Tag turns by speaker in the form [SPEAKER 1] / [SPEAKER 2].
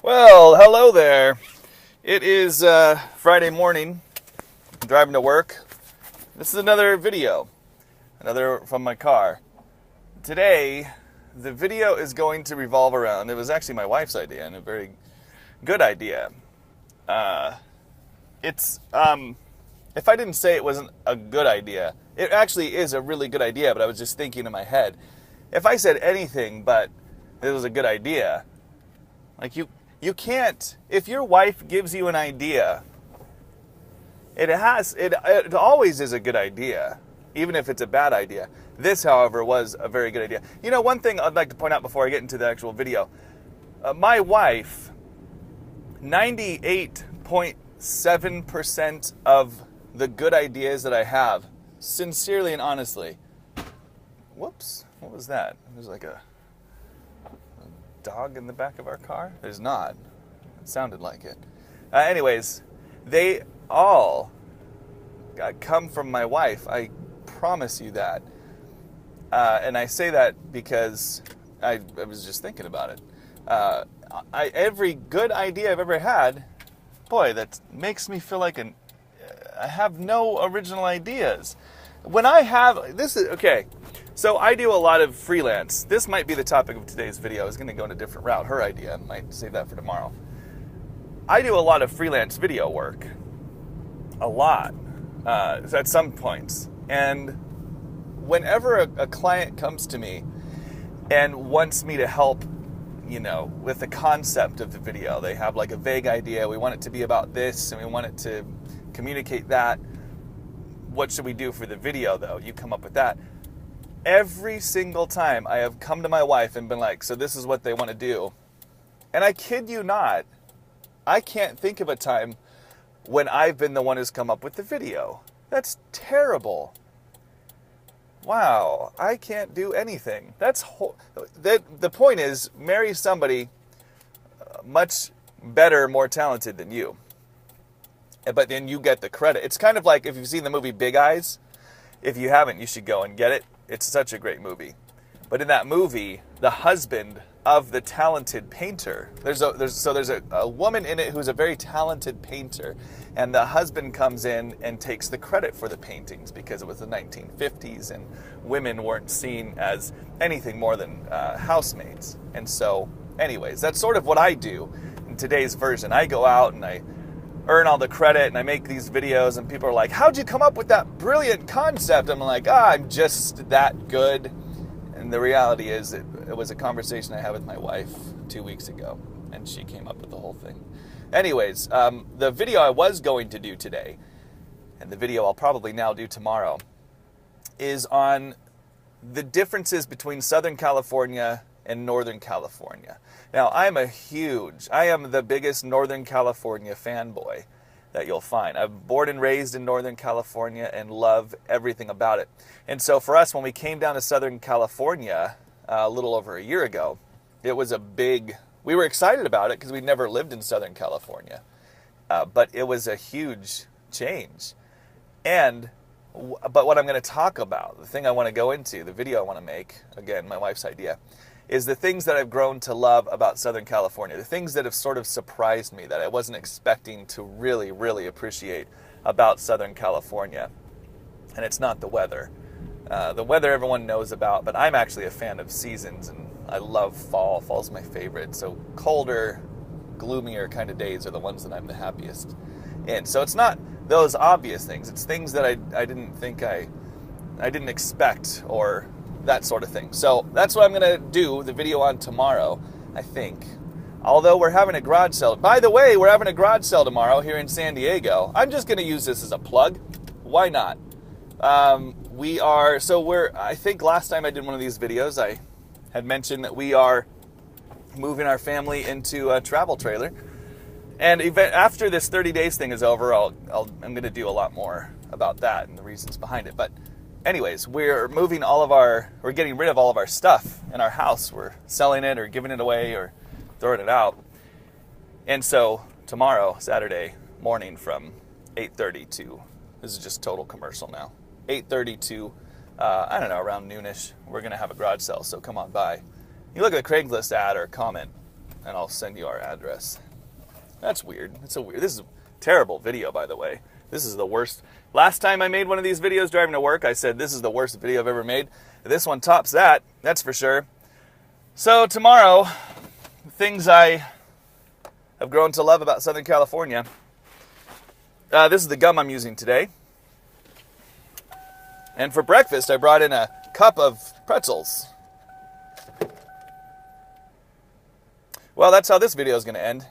[SPEAKER 1] Well, hello there. It is Friday morning. I'm driving to work. This is another video, another from my car. Today, the video is going to revolve around, it was actually my wife's idea and a very good idea. If I didn't say it wasn't a good idea, it actually is a really good idea, but I was just thinking in my head, if I said anything but it was a good idea, like you can't, if your wife gives you an idea, it always is a good idea, even if it's a bad idea. This, however, was a very good idea. You know, one thing I'd like to point out before I get into the actual video, my wife, 98.7% of the good ideas that I have, sincerely and honestly, whoops, what was that? There's like a dog in the back of our car? There's not. It sounded like it. Anyways, they all come from my wife. I promise you that. And I say that because I was just thinking about it. Every good idea I've ever had, boy, that makes me feel like I have no original ideas. When I have, okay, so I do a lot of freelance. This might be the topic of today's video. I was going to go in a different route. Her idea. I might save that for tomorrow. I do a lot of freelance video work. A lot. At some points. And whenever a client comes to me and wants me to help, you know, with the concept of the video, they have like a vague idea. We want it to be about this and we want it to communicate that. What should we do for the video, though? You come up with that. Every single time I have come to my wife and been like, so this is what they want to do. And I kid you not, I can't think of a time when I've been the one who's come up with the video. That's terrible. Wow, I can't do anything. The point is, marry somebody much better, more talented than you. But then you get the credit. It's kind of like if you've seen the movie Big Eyes. If you haven't, you should go and get it. It's such a great movie. But in that movie, the husband of the talented painter, there's a woman in it who's a very talented painter, and the husband comes in and takes the credit for the paintings because it was the 1950s and women weren't seen as anything more than housemaids. And so, anyways, that's sort of what I do in today's version. I go out and I earn all the credit and I make these videos and people are like, how'd you come up with that brilliant concept? I'm like, I'm just that good. And the reality is it was a conversation I had with my wife 2 weeks ago and she came up with the whole thing. Anyways, the video I was going to do today, and the video I'll probably now do tomorrow, is on the differences between Southern California and Northern California. Now, I am the biggest Northern California fanboy that you'll find. I'm born and raised in Northern California and love everything about it. And so for us, when we came down to Southern California a little over a year ago, it was we were excited about it because we'd never lived in Southern California. But it was a huge change. But what I'm going to talk about, the thing I want to go into, the video I want to make, again, my wife's idea, is the things that I've grown to love about Southern California, the things that have sort of surprised me that I wasn't expecting to really, really appreciate about Southern California. And it's not the weather. The weather everyone knows about, but I'm actually a fan of seasons, and I love fall. Fall's my favorite. So colder, gloomier kind of days are the ones that I'm the happiest in. So it's not those obvious things. It's things that I didn't think I didn't expect, or that sort of thing. So that's what I'm going to do the video on tomorrow, I think. Although we're having a garage sale. By the way, we're having a garage sale tomorrow here in San Diego. I'm just going to use this as a plug. Why not? I think last time I did one of these videos, I had mentioned that we are moving our family into a travel trailer. And after this 30 days thing is over, I'm going to do a lot more about that and the reasons behind it. But anyways, we're getting rid of all of our stuff in our house. We're selling it or giving it away or throwing it out. And so tomorrow, Saturday morning from 8:30 to, this is just total commercial now, 8:30 to, I don't know, around noonish, we're going to have a garage sale, so come on by. You look at the Craigslist ad or comment, and I'll send you our address. That's weird. This is a terrible video, by the way. This is the worst. Last time I made one of these videos driving to work, I said this is the worst video I've ever made. This one tops that, that's for sure. So tomorrow, things I have grown to love about Southern California. This is the gum I'm using today. And for breakfast, I brought in a cup of pretzels. Well, that's how this video is going to end.